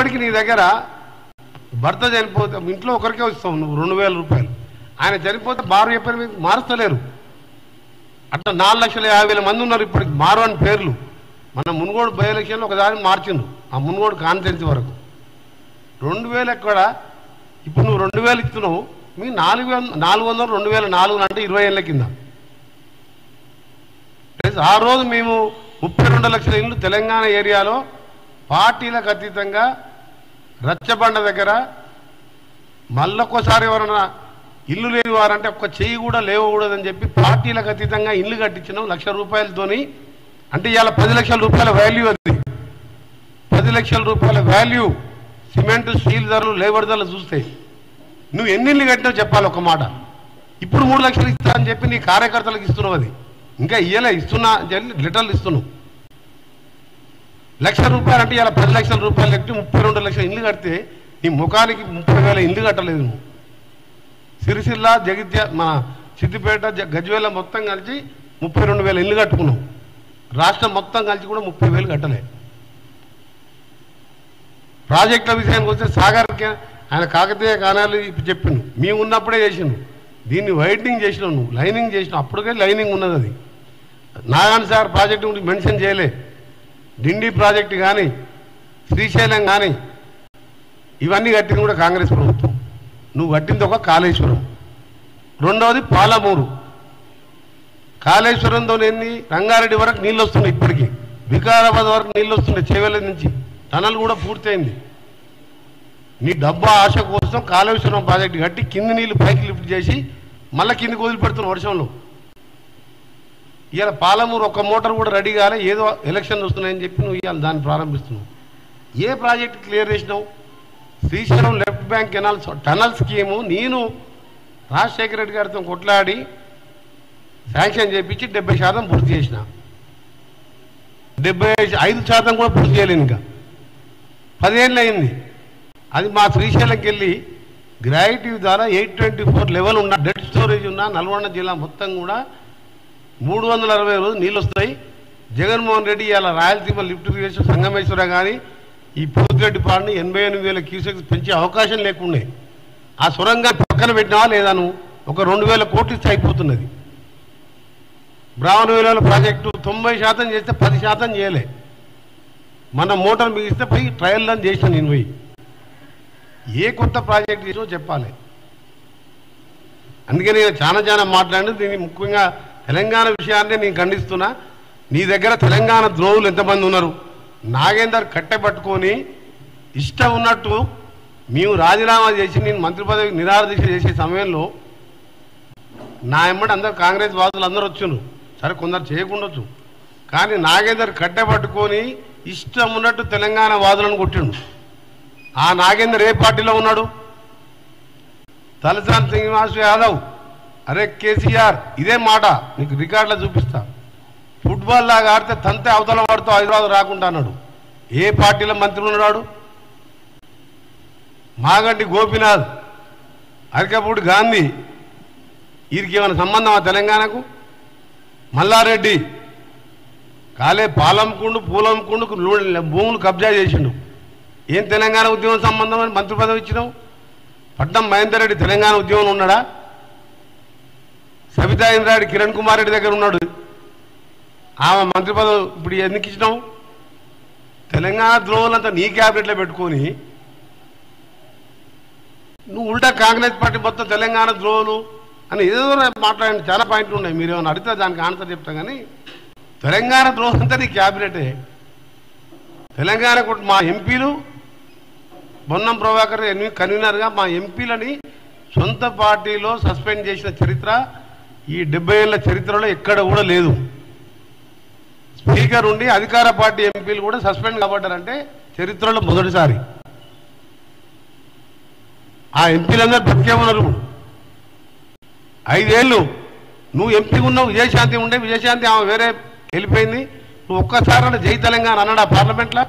ఇప్పటికి నీ దగ్గర భర్త చనిపోతే ఇంట్లో ఒకరికే ఇస్తావు నువ్వు 2000 రూపాయలు, ఆయన చనిపోతే బారు చెప్పారు మీకు మారుస్తలేరు. అట్లా 4,50,000 మంది ఉన్నారు ఇప్పటికి మారు అని పేర్లు. మన మునుగోడు బై ఎలక్షన్లో ఒకదాని మార్చిండు, ఆ మునుగోడు కాన్స్టిట్యున్సీ వరకు 2000 ఎక్కడ. ఇప్పుడు నువ్వు 2000 ఇస్తున్నావు, మీ 400 2004 అంటే 20 ఏళ్ళ కింద. ఆ రోజు మేము 32 లక్షల ఇళ్ళు తెలంగాణ ఏరియాలో పార్టీలకు అతీతంగా రచ్చబండ దగ్గర మళ్ళొక్కసారి ఎవరైనా ఇల్లు లేని వారంటే ఒక్క చెయ్యి కూడా లేవకూడదని చెప్పి పార్టీలకు అతీతంగా ఇల్లు కట్టించినాం 1,00,000 రూపాయలతోని. అంటే ఇవాళ 10 లక్షల రూపాయల వాల్యూ, అది 10 లక్షల రూపాయల వాల్యూ. సిమెంట్ స్టీల్ ధరలు లేబర్ ధరలు చూస్తే నువ్వు ఎన్ని ఇల్లు కట్టినావు చెప్పాలి ఒక మాట. ఇప్పుడు 3 లక్షలు ఇస్తా అని చెప్పి నీ కార్యకర్తలకు ఇస్తున్నావు, అది ఇంకా ఇయ్యలే, ఇస్తున్నా లిటర్లు ఇస్తున్నావు. 1,00,000 రూపాయలు అంటే ఇలా 10 లక్షల రూపాయలు కట్టి 32 లక్షల ఇల్లు కడితే నీ ముఖానికి 30,000 ఇల్లు కట్టలేదు నువ్వు. సిరిసిల్ల మన సిద్దిపేట గజ్వేల మొత్తం కలిసి 32,000 ఇల్లు కట్టుకున్నావు. రాష్ట్రం మొత్తం కలిసి కూడా 30,000 కట్టలే. ప్రాజెక్టుల విషయానికి వస్తే సాగర్కి ఆయన కాకతీయ కానాలు చెప్పిండు, మేము ఉన్నప్పుడే చేసిండు. దీన్ని వైడనింగ్ చేసినావు నువ్వు, లైనింగ్ చేసినావు. అప్పటికే లైనింగ్ ఉన్నది. అది నాగాన్ సార్ ప్రాజెక్టు గురించి మెన్షన్ చేయలే. డిండి ప్రాజెక్టు కానీ శ్రీశైలం కానీ ఇవన్నీ కట్టింది కూడా కాంగ్రెస్ ప్రభుత్వం. నువ్వు కట్టింది ఒక కాళేశ్వరం, రెండవది పాలమూరు. కాళేశ్వరంతో ఏంది రంగారెడ్డి వరకు నీళ్ళు వస్తున్నాయి, ఇప్పటికీ వికారాబాద్ వరకు నీళ్ళు వస్తున్నాయి, చేవెళ్ళ నుంచి టనల్ కూడా పూర్తయింది. నీ డబ్బా ఆశ కోసం కాళేశ్వరం ప్రాజెక్టు కట్టి కింది నీళ్లు పైకి లిఫ్ట్ చేసి మళ్ళీ కిందికి వదిలిపెడుతున్న వర్షంలో. ఇవాళ పాలమూరు ఒక్క మోటార్ కూడా రెడీ కాలే, ఏదో ఎలక్షన్లు వస్తున్నాయని చెప్పి నువ్వు ఇవాళ దాన్ని ప్రారంభిస్తున్నావు. ఏ ప్రాజెక్ట్ క్లియర్ చేసినావు? Srisailam left bank canal tunnel scheme నేను రాజశేఖర రెడ్డి గారితో కొట్లాడి శాంక్షన్ చేయించి 70% పూర్తి చేసిన. 75% కూడా పూర్తి చేయలేను, ఇంకా 10 ఏళ్ళు అయింది. అది మా శ్రీశైలంకి వెళ్ళి గ్రావిటీ ద్వారా 824 లెవెల్ ఉన్న డెడ్ స్టోరేజ్ ఉన్న నల్గొండ జిల్లా మొత్తం కూడా 360 రోజులు నీళ్ళు వస్తాయి. జగన్మోహన్ రెడ్డి ఇలా రాయలసీమ లిఫ్ట్ ఇరిగేషన్ సంగమేశ్వర కానీ ఈ పూర్తిరెడ్డి పాడిని 88,000 క్యూసెక్స్ పెంచే అవకాశం లేకుండే. ఆ సొరంగాన్ని పక్కన పెట్టినావా లేదా? నువ్వు ఒక 2,000 కోట్లు ఇస్తే అయిపోతున్నది. బ్రాహ్మణవేల ప్రాజెక్టు 90% చేస్తే 10% చేయలే. మన మోటార్ మిగిస్తే పోయి ట్రయల్ రన్ చేసిన నేను పోయి. ఏ కొత్త ప్రాజెక్ట్ చేసినో చెప్పాలి. అందుకే నేను చాలా మాట్లాడి దీన్ని ముఖ్యంగా తెలంగాణ విషయాన్నే నేను ఖండిస్తున్నా. నీ దగ్గర తెలంగాణ ద్రోహులు ఎంతమంది ఉన్నారు? నాగేందర్ కట్టె పట్టుకొని ఇష్టం ఉన్నట్టు మేము రాజీనామా చేసి నేను మంత్రి పదవి నిరాదీక్ష చేసే సమయంలో నా ఎమ్మటి అందరు కాంగ్రెస్ వాదులు అందరూ వచ్చిండ్రు. సరే కొందరు చేయకుండొచ్చు, కానీ నాగేందర్ కట్టె పట్టుకొని ఇష్టం ఉన్నట్టు తెలంగాణ వాదులను కొట్టిండు. ఆ నాగేందర్ ఏ పార్టీలో ఉన్నాడు? తలసాని శ్రీనివాస్ యాదవ్, అరే కేసీఆర్ ఇదే మాట నీకు రికార్డులో చూపిస్తా. ఫుట్బాల్ లాగా ఆడితే తంతే అవతల వాడితో హైదరాబాద్ రాకుండా అన్నాడు. ఏ పార్టీలో మంత్రి ఉన్నాడు? మాగంటి గోపీనాథ్, అరికపూడి గాంధీ, వీరికి ఏమైనా సంబంధమా తెలంగాణకు? మల్లారెడ్డి కాలే పాలమ్ముకుండు పూలమ్ముకుండు భూములు కబ్జా చేసిండు. ఏం తెలంగాణ ఉద్యమం సంబంధం అని మంత్రి పదవి ఇచ్చినావు? పట్నం మహేందర్ రెడ్డి తెలంగాణ ఉద్యమంలో ఉన్నాడా? సబితా ఇంద్రారెడ్డి కిరణ్ కుమార్ రెడ్డి దగ్గర ఉన్నాడు. ఆమె మంత్రి పదవి ఇప్పుడు ఎందుకు ఇచ్చినావు? తెలంగాణ ద్రోహులంతా నీ క్యాబినెట్లో పెట్టుకొని నువ్వు ఉల్టా కాంగ్రెస్ పార్టీ మొత్తం తెలంగాణ ద్రోహులు అని ఏదో మాట్లాడండి. చాలా పాయింట్లు ఉన్నాయి, మీరు ఏమైనా అడిగితే దానికి ఆన్సర్ చెప్తా. కానీ తెలంగాణ ద్రోహం అంతా నీ క్యాబినెటే. తెలంగాణకు మా ఎంపీలు బొన్నం ప్రభాకర్ కన్వీనర్గా మా ఎంపీలని సొంత పార్టీలో సస్పెండ్ చేసిన చరిత్ర ఈ 70 ఏళ్ల చరిత్రలో ఎక్కడ కూడా లేదు. స్పీకర్ ఉండి అధికార పార్టీ ఎంపీలు కూడా సస్పెండ్ కాబడ్డారంటే చరిత్రలో మొదటిసారి. ఆ ఎంపీలందరూ బతికే ఉన్నారు. 5 ఏళ్ళు నువ్వు ఎంపీ ఉన్నావు, విజయశాంతి ఉండే, విజయశాంతి ఆమె వేరే వెళ్ళిపోయింది. నువ్వు ఒక్కసారి జై తెలంగాణ అన్నాడు ఆ పార్లమెంట్లో.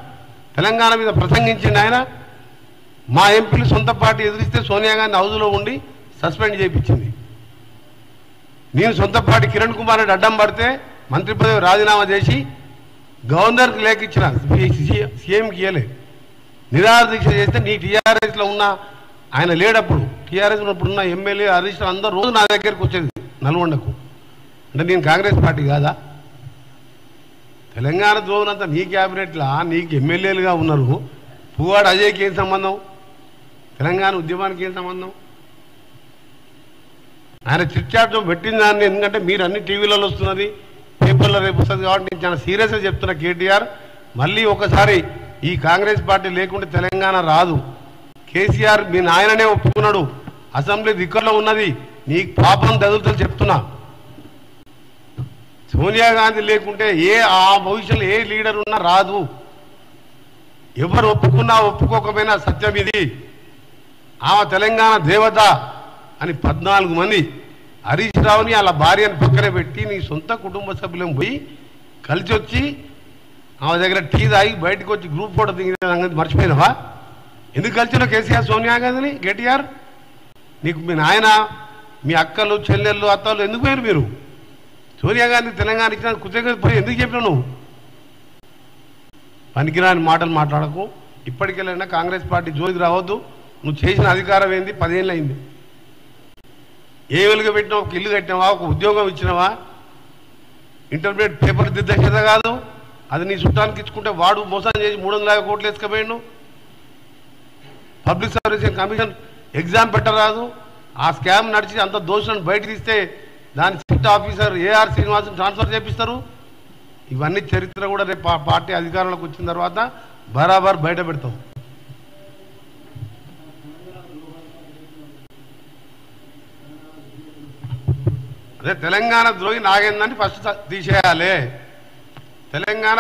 తెలంగాణ మీద ప్రసంగించింది ఆయన. మా ఎంపీలు సొంత పార్టీ ఎదిరిస్తే సోనియా గాంధీ హౌజ్లో ఉండి సస్పెండ్ చేయించింది. నేను సొంత పార్టీ కిరణ్ కుమార్ రెడ్డి అడ్డం పడితే మంత్రి పదవి రాజీనామా చేసి గవర్నర్కి లేఖ ఇచ్చిన, సీఎంకి ఇయ్యలే. నిరాహార దీక్ష చేస్తే నీ టీఆర్ఎస్లో ఉన్న ఆయన లేడప్పుడు టీఆర్ఎస్ ఉన్నప్పుడున్న ఎమ్మెల్యే హరీష్ రావు అందరూ రోజు నా దగ్గరికి వచ్చేది నల్గొండకు. అంటే నేను కాంగ్రెస్ పార్టీ కాదా? తెలంగాణ ద్రోహులంతా నీ క్యాబినెట్లా నీకు ఎమ్మెల్యేలుగా ఉన్నారు. పువ్వాడ అజయ్కి ఏం సంబంధం? తెలంగాణ ఉద్యమానికి ఏం సంబంధం? ఆయన చిట్చాటం పెట్టిన దాన్ని ఎందుకంటే మీరు అన్ని టీవీలలో వస్తున్నది, పేపర్లో రేపు వస్తుంది కాబట్టి నేను చాలా సీరియస్గా చెప్తున్నా. కేటీఆర్ మళ్ళీ ఒకసారి ఈ కాంగ్రెస్ పార్టీ లేకుంటే తెలంగాణ రాదు. కేసీఆర్ మీ నాయననే ఒప్పుకున్నాడు, అసెంబ్లీ దిక్కులో ఉన్నది, నీకు పాపం తగులుతుంది చెప్తున్నా. సోనియా గాంధీ లేకుంటే ఆ భవిష్యత్తులో ఏ లీడర్ ఉన్నా రాదు. ఎవరు ఒప్పుకున్నా ఒప్పుకోకపోయినా సత్యం ఇది. ఆమె తెలంగాణ దేవత అని 14 మంది హరీష్ రావుని వాళ్ళ భార్యను పక్కన పెట్టి నీ సొంత కుటుంబ సభ్యులను పోయి కలిసి వచ్చి ఆమె దగ్గర టీ తాగి బయటకు వచ్చి గ్రూప్ ఫోటో దిగిన సంగతి మర్చిపోయినావా? ఎందుకు కలిసినా కేసీఆర్ సోనియా గాంధీని? కేటీఆర్ నీకు మీ నాయన మీ అక్కలు చెల్లెళ్ళు అత్తలు ఎందుకు పోయారు మీరు? సోనియా గాంధీ తెలంగాణ ఇచ్చిన కృతజ్ఞత పోయి ఎందుకు చెప్పినావు నువ్వు? పనికిరాని మాటలు మాట్లాడకు. ఇప్పటికెళ్ళైనా కాంగ్రెస్ పార్టీ జోలికి రావద్దు. నువ్వు చేసిన అధికారం ఏంది? 10 ఏళ్ళు అయింది. ఏ వెలుగు పెట్టినావు? ఒక ఇల్లు కట్టినావా? ఒక ఉద్యోగం ఇచ్చినావా? ఇంటర్మీడియట్ పేపర్ దిద్దేసేదా కాదు, అది నీ చుట్టానికి ఇచ్చుకుంటే వాడు మోసం చేసి 350 కోట్లు వేసుకపోయాడు. పబ్లిక్ సర్వీస్ కమిషన్ ఎగ్జామ్ పెట్టరాదు. ఆ స్కామ్ నడిచి అంత దోషులను బయట తీస్తే దాని SIT officer AR Srinivasan transfer చేపిస్తారు. ఇవన్నీ చరిత్ర కూడా రేపు పార్టీ అధికారంలోకి వచ్చిన తర్వాత బరాబర్ బయట పెడతాం. అదే తెలంగాణ ద్రోహి నాగేందని ఫస్ట్ తీసేయాలి. తెలంగాణ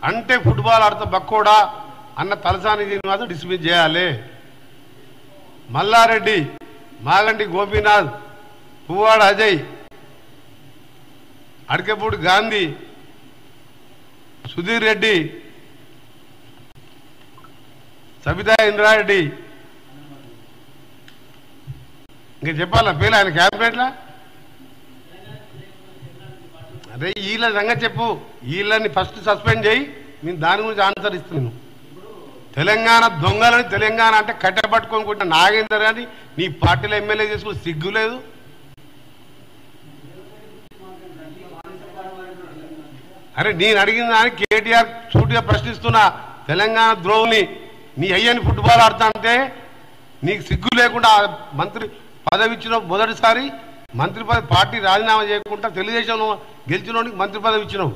అంటే ఫుట్బాల్ ఆడుతూ బక్కోడా అన్న తలసాని శ్రీనివాస్ డిస్మిస్ చేయాలి. మల్లారెడ్డి, మాగంటి గోపీనాథ్, పువ్వాడ అజయ్, అడకపూడి గాంధీ, సుధీర్ రెడ్డి, సబితా ఇంద్రారెడ్డి, ఇంకా చెప్పాలా పేర్లు ఆయన క్యాబినెట్లా? అదే వీళ్ళ సంగతి చెప్పు. వీళ్ళని ఫస్ట్ సస్పెండ్ చేయి. నేను దాని గురించి ఆన్సర్ ఇస్తున్నాను. తెలంగాణ దొంగలని తెలంగాణ అంటే కట్టెపట్టుకొని కొట్టిన నాగేందర్ అని నీ పార్టీలో ఎమ్మెల్యే చేసుకుని సిగ్గు లేదు? అరే నేను అడిగిన దానికి కేటీఆర్ సూటిగా ప్రశ్నిస్తున్నా. తెలంగాణ ద్రోహుని నీ అయ్యని ఫుట్బాల్ ఆడుతా అంటే నీకు సిగ్గు లేకుండా మంత్రి పదవి ఇచ్చిన మొదటిసారి మంత్రి పదవి పార్టీ రాజీనామా చేయకుండా తెలుగుదేశం గెలిచినోడికి మంత్రి పదవి ఇచ్చినావు.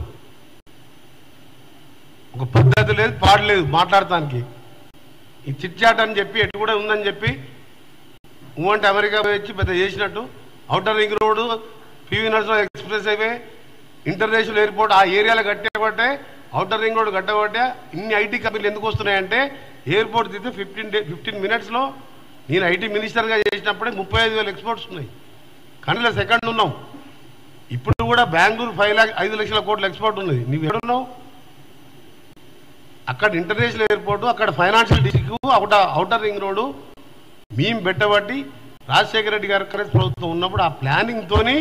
ఒక పద్ధతి లేదు, పాడలేదు మాట్లాడటానికి. ఈ చిట్చాట్ అని చెప్పి ఎటు కూడా ఉందని చెప్పి అంటే అమెరికా వచ్చి పెద్ద చేసినట్టు outer ring road, PV Narasimha express highway, international airport ఆ ఏరియాలో కట్టేబట్టే, ఔటర్ రింగ్ రోడ్ కట్టబట్టే ఇన్ని ఐటీ కంపెనీలు ఎందుకు వస్తున్నాయంటే ఎయిర్పోర్ట్ తీస్తే 15 మినిట్స్లో నేను ఐటీ మినిస్టర్గా చేసినప్పుడే 35,000 ఎక్స్పోర్ట్స్ ఉన్నాయి. కానీ సెకండ్ ఉన్నాం. ఇప్పుడు కూడా బెంగళూరు 5 లక్షల కోట్ల ఎక్స్పోర్ట్ ఉన్నది. నువ్వు ఎక్కడున్నావు? అక్కడ ఇంటర్నేషనల్ ఎయిర్పోర్టు, అక్కడ financial district, outer ring road మేము పెట్టబట్టి రాజశేఖర రెడ్డి గారు కాంగ్రెస్ ప్రభుత్వం ఉన్నప్పుడు ఆ ప్లానింగ్తోని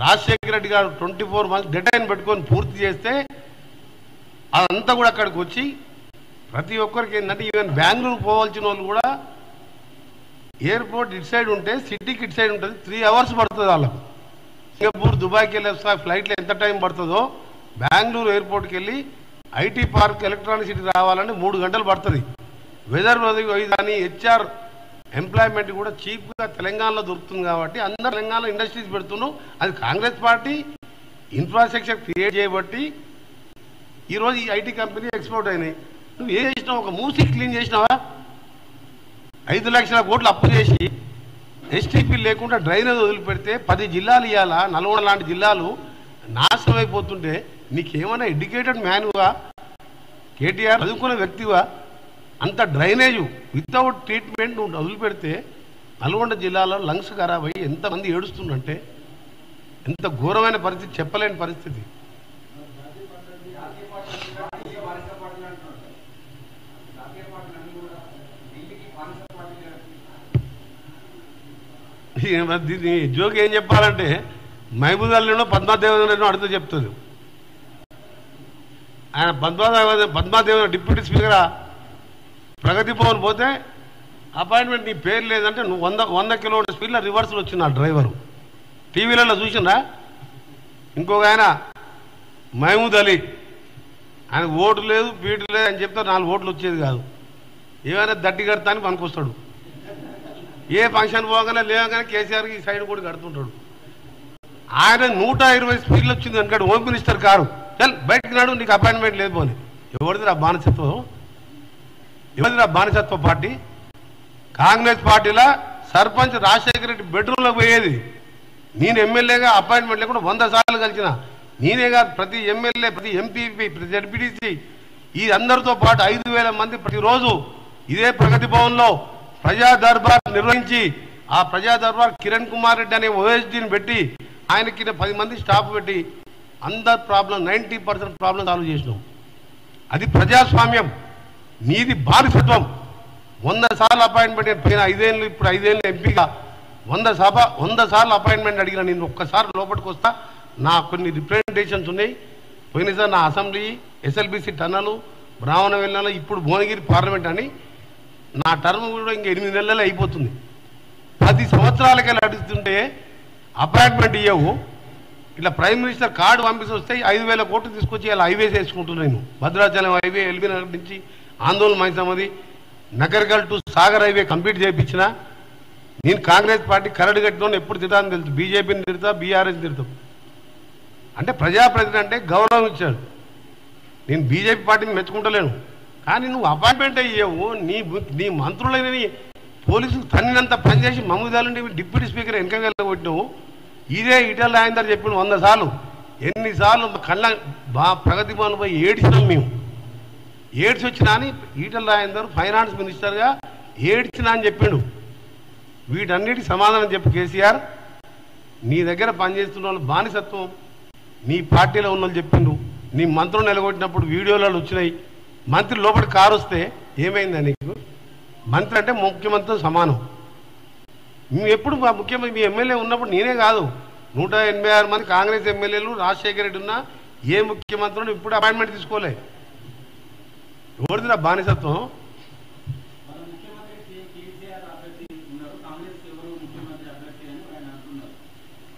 రాజశేఖర రెడ్డి గారు 24 మంత్స్ డెడ్లైన్ పెట్టుకొని పూర్తి చేస్తే అదంతా కూడా అక్కడికి వచ్చి ప్రతి ఒక్కరికి ఏంటంటే ఈవెన్ బెంగళూరు పోవాల్సిన వాళ్ళు కూడా ఎయిర్పోర్ట్ ఇటు సైడ్ ఉంటే సిటీకి ఇటు సైడ్ ఉంటుంది, 3 అవర్స్ పడుతుంది వాళ్ళకు. సింగపూర్, దుబాయ్కి వెళ్ళి ఫ్లైట్లో ఎంత టైం పడుతుందో బెంగళూరు ఎయిర్పోర్ట్కి వెళ్ళి ఐటీ పార్క్, ఎలక్ట్రానిక్ సిటీ రావాలంటే 3 గంటలు పడుతుంది. వెదర్ కానీ హెచ్ఆర్ ఎంప్లాయ్మెంట్ కూడా చీప్గా తెలంగాణలో దొరుకుతుంది కాబట్టి అందరు తెలంగాణలో ఇండస్ట్రీస్ పెడుతున్నావు. అది కాంగ్రెస్ పార్టీ ఇన్ఫ్రాస్ట్రక్చర్ క్రియేట్ చేయబట్టి ఈరోజు ఈ ఐటీ కంపెనీ ఎక్స్పోర్ట్ అయినాయి. నువ్వు ఏం చేసినావు? ఒక మూసి క్లీన్ చేసినావా? 5 లక్షల కోట్లు అప్పు చేసి ఎస్టీపీ లేకుండా డ్రైనేజ్ వదిలిపెడితే 10 జిల్లాలు ఇవ్వాలా, నల్గొండ లాంటి జిల్లాలు నాశనం అయిపోతుంటే నీకేమైనా ఎడ్యుకేటెడ్ మ్యాన్వా? కేటీఆర్ చదువుకున్న వ్యక్తివా? అంత డ్రైనేజు వితౌట్ ట్రీట్మెంట్ నువ్వు వదిలిపెడితే నల్గొండ జిల్లాలో లంగ్స్ ఖరాబ్ అయ్యి ఎంతమంది ఏడుస్తుందంటే ఎంత ఘోరమైన పరిస్థితి, చెప్పలేని పరిస్థితి. దీన్ని జోక్ ఏం చెప్పాలంటే మహబూబ్నగర్లోనో పద్మాదేవనో అడుగుతూ చెప్తుంది. ఆయన పద్మాదేవన డిప్యూటీ స్పీకరా ప్రగతి భవన్ పోతే అపాయింట్మెంట్ నీ పేరు లేదంటే నువ్వు 100 కిలోమీటర్ స్పీడ్లో రివర్స్లో వచ్చింది ఆ డ్రైవరు. టీవీలలో చూసిందా? ఇంకొక ఆయన మహమూద్ అలీ, ఆయన ఓటు లేదు పీటు లేదు అని చెప్తే 4 ఓట్లు వచ్చేది కాదు. ఏమైనా దట్టి కడతా అని పనికొస్తాడు. ఏ ఫంక్షన్ పోగానే లేవగానే కేసీఆర్కి సైడ్ కూడా కడుతుంటాడు. ఆయన 120 స్పీడ్లు వచ్చింది అనుకోడు. హోమ్ మినిస్టర్ కారు చల్ బయటకు నాడు, నీకు అపాయింట్మెంట్ లేదు పోని. ఎవరిది ఆ బానిసత్వం? ఎవరిది ఆ బానిసత్వ పార్టీ? కాంగ్రెస్ పార్టీలో సర్పంచ్ రాజశేఖర రెడ్డి బెడ్రూమ్లో పోయేది. నేను ఎమ్మెల్యేగా అపాయింట్మెంట్ లేకుండా 100 సార్లు కలిసిన నేనే కాదు, ప్రతి ఎమ్మెల్యే, ప్రతి ఎంపీపీ, ప్రతి జడ్పీటీసీ ఈ అందరితో పాటు 5,000 మంది ప్రతిరోజు ఇదే ప్రగతి భవన్లో ప్రజా దర్బార్ నిర్వహించి ఆ ప్రజా దర్బార్ కిరణ్ కుమార్ రెడ్డి అనే ఓఎస్డీని పెట్టి ఆయనకి 10 మంది స్టాఫ్ పెట్టి అందరు ప్రాబ్లం 90% ప్రాబ్లం సాల్వ్ చేసినాం. అది ప్రజాస్వామ్యం. నీది బానిసత్వం. 100 సార్లు అపాయింట్మెంట్ పోయిన 5 ఏళ్ళు, ఇప్పుడు 5 ఏళ్ళు ఎంపీగా 100 సార్లు అపాయింట్మెంట్ అడిగిన నేను ఒక్కసారి లోపలికి వస్తా. నా కొన్ని రిప్రజెంటేషన్స్ ఉన్నాయి. పోయినసారి నా అసెంబ్లీ, ఎస్ఎల్బిసి టన్నలు, బ్రాహ్మణ వెళ్ళాలి, ఇప్పుడు భువనగిరి పార్లమెంట్ అని నా టర్మ్ కూడా ఇంకా 8 నెలలే అయిపోతుంది. 10 సంవత్సరాలకెళ్ళి అడుగుతుంటే అపాయింట్మెంట్ ఇవ్వవు. ఇట్లా ప్రైమ్ మినిస్టర్ కార్డు పంపిస్తే వస్తే 5,000 కోట్లు తీసుకొచ్చి ఇలా హైవేస్ వేసుకుంటున్నాను. నేను భద్రాచలం హైవే, ఎల్బీ నగర్ నుంచి ఆందోళన మైసమ్మది, నగర్గల్ టు సాగర్ హైవే కంప్లీట్ చేయించిన. నేను కాంగ్రెస్ పార్టీ కరడు కట్టిన ఎప్పుడు తిట్టాలని తెలుసు. బీజేపీని తిడతా, బీఆర్ఎస్ తిడతాం. అంటే ప్రజాప్రతినిధి అంటే గౌరవం ఇచ్చాడు. నేను బీజేపీ పార్టీని మెచ్చుకుంటలేను. కానీ నువ్వు అపాయింట్మెంట్ అయ్యేవు. నీ మంత్రులని పోలీసులు తన్నినంత పనిచేసి మమ్మదాలంటే డిప్యూటీ స్పీకర్ వెనక కొట్టినావు. ఇదే ఈటెల రాజేందర్ చెప్పిన 100 సార్లు. ఎన్నిసార్లు కళ్ళ ప్రగతి భవన్ పోయి ఏడ్చినాం మేము. ఏడ్చి వచ్చినా అని ఈటెల రాజేందర్ ఫైనాన్స్ మినిస్టర్గా ఏడ్చినా అని చెప్పిండు. వీటన్నిటికి సమాధానం చెప్పు కేసీఆర్. నీ దగ్గర పనిచేస్తున్న వాళ్ళు బానిసత్వం నీ పార్టీలో ఉన్న వాళ్ళు చెప్పిండు. నీ మంత్రులు నిలగొట్టినప్పుడు వీడియోలలో వచ్చినాయి. మంత్రి లోపలి కారు వస్తే ఏమైందా నీకు? మంత్రి అంటే ముఖ్యమంత్రితో సమానం. మేము ఎప్పుడు ముఖ్యమంత్రి మీ ఎమ్మెల్యే ఉన్నప్పుడు నేనే కాదు, 186 మంది కాంగ్రెస్ ఎమ్మెల్యేలు, రాజశేఖర రెడ్డి ఉన్నా ఏ ముఖ్యమంత్రులు ఇప్పుడు అపాయింట్మెంట్ తీసుకోలే. ఎవరిది నా బానిసత్వం?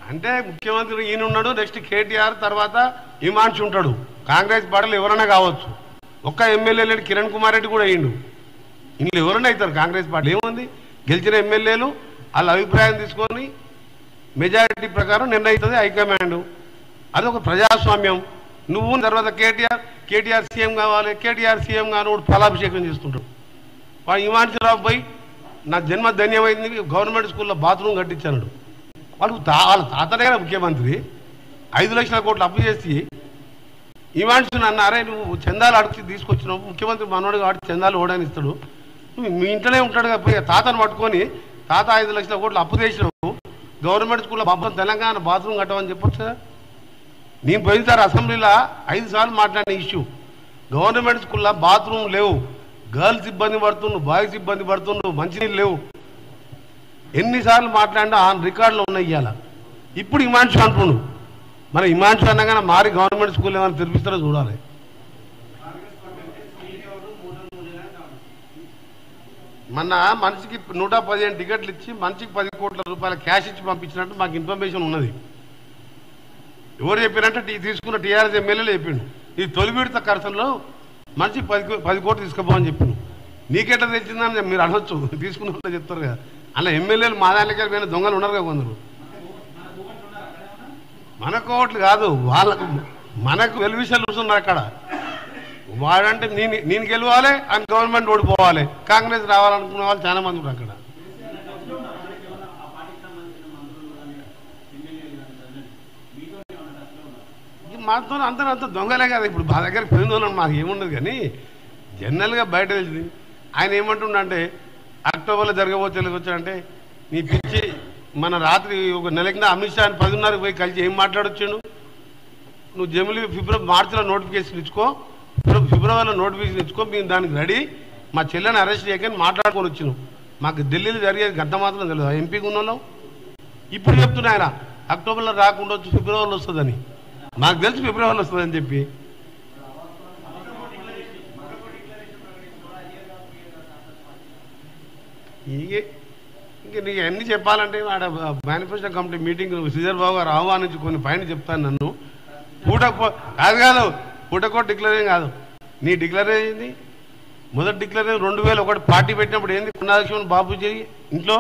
అంటే ముఖ్యమంత్రి ఈయన ఉన్నాడు, నెక్స్ట్ కేటీఆర్, తర్వాత హిమాంశు ఉంటాడు. కాంగ్రెస్ పార్టీలు ఎవరైనా కావచ్చు. ఒక్క ఎమ్మెల్యే లేడు, కిరణ్ కుమార్ రెడ్డి కూడా అయ్యిండు. ఇంట్లో ఎవరైనా అవుతారు కాంగ్రెస్ పార్టీ. ఏముంది, గెలిచిన ఎమ్మెల్యేలు వాళ్ళ అభిప్రాయం తీసుకొని మెజారిటీ ప్రకారం నిర్ణయిస్తుంది హైకమాండ్. అదొక ప్రజాస్వామ్యం. నువ్వు తర్వాత కేటీఆర్ సీఎం కావాలి, కేటీఆర్ సీఎం కానివాడు ఫలాభిషేకం చేస్తుంటాడు. వాడు హిమాంశురావు పోయి నా జన్మ ధన్యమైంది, గవర్నమెంట్ స్కూల్లో బాత్రూమ్ కట్టించాడు. వాళ్ళ తాతనే ముఖ్యమంత్రి 5 లక్షల కోట్లు అప్పు చేసి హిమాంశుని అన్నారే నువ్వు చందాలు అడిగి తీసుకొచ్చినావు, ముఖ్యమంత్రి మనోడు కాబట్టి చందాలు ఓడని ఇస్తాడు, నువ్వు మీ ఇంట్లోనే ఉంటాడు కదా, తాతను పట్టుకొని తాత 5 లక్షల కోట్లు అప్పు చేసినావు, గవర్నమెంట్ స్కూల్లో బాబు తెలంగాణ బాత్రూమ్ కట్టమని చెప్పొచ్చు కదా. నేను పోయినసారి అసెంబ్లీలో 5 సార్లు మాట్లాడిన ఇష్యూ. గవర్నమెంట్ స్కూల్లో బాత్రూమ్ లేవు, గర్ల్స్ ఇబ్బంది పడుతుండ్రు, బాయ్స్ ఇబ్బంది పడుతుండ్రు, మంచినీళ్ళు లేవు. ఎన్నిసార్లు మాట్లాడినా ఆ రికార్డులో ఉన్నాయి. ఇవాళ ఇప్పుడు హిమాంశు అంటుండు. మరి హిమాంశు అనగానే మారి గవర్నమెంట్ స్కూల్ ఏమైనా తెరిపిస్తారో చూడాలి. మొన్న మనిషికి 115 టికెట్లు ఇచ్చి మనిషికి 10 కోట్ల రూపాయల క్యాష్ ఇచ్చి పంపించినట్టు మాకు ఇన్ఫర్మేషన్ ఉన్నది. ఎవరు చెప్పారంటే తీసుకున్న టీఆర్ఎస్ ఎమ్మెల్యేలు చెప్పిండు. ఈ తొలి విడత ఖర్చులో మనిషికి 10 కోట్లు తీసుకుపోవని చెప్పిండు. నీకెట్లా తెచ్చిందని మీరు అనొచ్చు, తీసుకున్న వాళ్ళు చెప్తారు కదా. అలా ఎమ్మెల్యేలు మా దాంట్లోకి పోయిన దొంగలు ఉన్నారు కదా కొందరు. మన కోట్లు కాదు, వాళ్ళకు మనకు వెల్విషన్లు వస్తున్నారు అక్కడ. వాడంటే నేను గెలవాలి అని గవర్నమెంట్ ఓడిపోవాలి, కాంగ్రెస్ రావాలనుకున్న వాళ్ళు చాలా మంది ఉన్నారు అక్కడ. మాతో అంత దొంగలే కదా. ఇప్పుడు మా దగ్గర పోయిందో మాకు ఏముండదు. కానీ జనరల్గా బయట తెలిసింది. ఆయన ఏమంటుండంటే అక్టోబర్లో జరగబోతే నీ పిచ్చి, మన రాత్రి ఒక నెల కింద అమిత్ షా 10:30 పోయి కలిసి ఏం మాట్లాడొచ్చాడు. నువ్వు జమిలీ మార్చిలో నోటిఫికేషన్ ఇచ్చుకో, ఫిబ్రవరిలో నోటిఫికేషన్ ఇచ్చుకో, మేము దానికి రెడీ, మా చెల్లెని అరెస్ట్ చేయకని మాట్లాడుకొని వచ్చినావు. మాకు ఢిల్లీలో జరిగేది గంట మాత్రం తెలియదు. ఎంపీకి ఉన్నాం. ఇప్పుడు చెప్తున్నా ఆయన అక్టోబర్లో రాకుండా వచ్చి ఫిబ్రవరిలో వస్తుందని. మాకు తెలిసి ఫిబ్రవరిలో వస్తుందని చెప్పి ఇంక నీకు అన్ని చెప్పాలంటే ఆడ manifesto committee meeting Sridhar Babu గారు ఆహ్వానించి కొన్ని పైన చెప్తాను నన్ను కాదు పూటకో డిక్లరేషన్ కాదు నీ డిక్లరేషన్ ఏంది మొదటి డిక్లరేషన్ 2001 పార్టీ పెట్టినప్పుడు ఏంది పునాదక్షణ బాబుజీ ఇంట్లో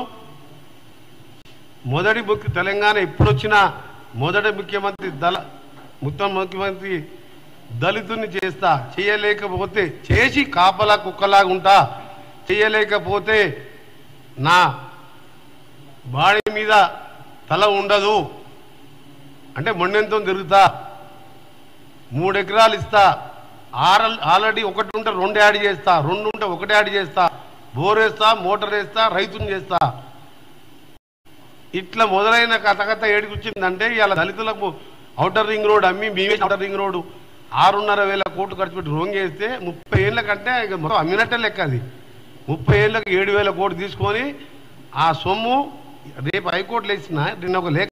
మొదటి తెలంగాణ ఎప్పుడు వచ్చినా మొదటి ముఖ్యమంత్రి ముఖ్యమంత్రి దళితుని చేస్తా చేయలేకపోతే చేసి కాపలా కుక్కలాగా ఉంటా చేయలేకపోతే నా బాడీ మీద తల ఉండదు అంటే మొండెంతో తిరుగుతా 3 ఎకరాలు ఇస్తా ఆల్రెడీ 1 ఉంటే 2 యాడ్ చేస్తా 2 ఉంటే 1 యాడ్ చేస్తా బోర్ వేస్తా మోటార్ వేస్తా రైతుని చేస్తా ఇట్లా మొదలైన కథ ఏడుకొచ్చిందంటే ఇవాళ దళితులకు ఔటర్ రింగ్ రోడ్ అమ్మి మేమే ఔటర్ రింగ్ రోడ్ 6,500 కోట్లు ఖర్చు పెట్టి రోంగేస్తే 30 ఏళ్ళ కంటే మొత్తం అమ్మినట్టే లెక్క అది 30 ఏళ్ళకి 7,000 కోట్లు తీసుకొని ఆ సొమ్ము రేపు హైకోర్టులో ఇచ్చిన నిన్న ఒక లేఖ